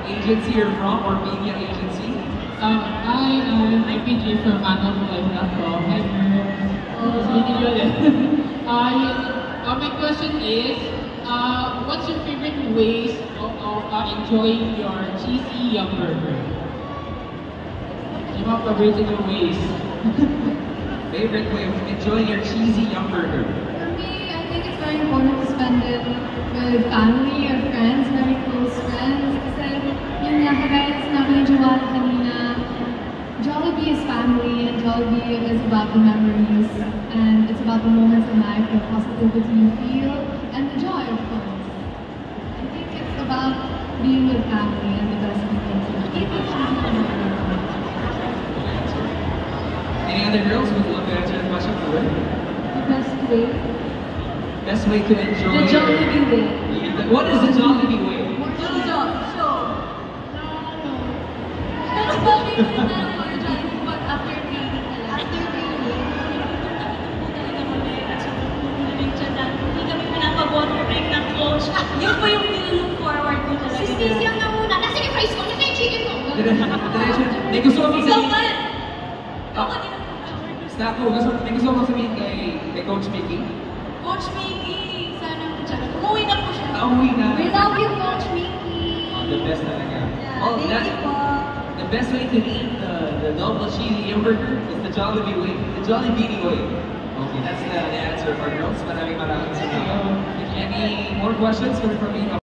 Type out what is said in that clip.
agency you're from or media agency? I am IPG from MandelPolive.com. My question is, what's your favorite ways of enjoying your cheesy yum burger? Yung mga paborito ways. Favorite way of enjoying your cheesy yum burger? For me, I think it's very important to spend it with family or friends, very close friends. Kasi yun nga, kagaya na sinabi ni Joanna kanina, Jollibee is family and Jollibee is about the memories and it's about the moments in life, the positivity you feel, and the joy, of course. I think it's about being with family and the best people. Keep it cheesy. Any other girls would love to answer the question for it? The best way? Best way to enjoy The Jollibee way. What is the Jollibee way? Yun po yung nilook forward ko talaga. Sisiyang na muna. Nasa yung fries ko, nasa yung chicken ko. May gusto ko Ikaw sabihin. ba? Snap ko, may gusto ko sabihin kay Coach Mickey. Coach Mickey, sana po siya. Umuwi na po siya. Umuwi na. We love you, Coach Mickey. The best talaga. Thank you po. The best way to eat the double cheesy hamburger is the Jollibee way. The Jollibee way. Okay, that's the answer for girls. Maraming salamat. Any more questions coming from me?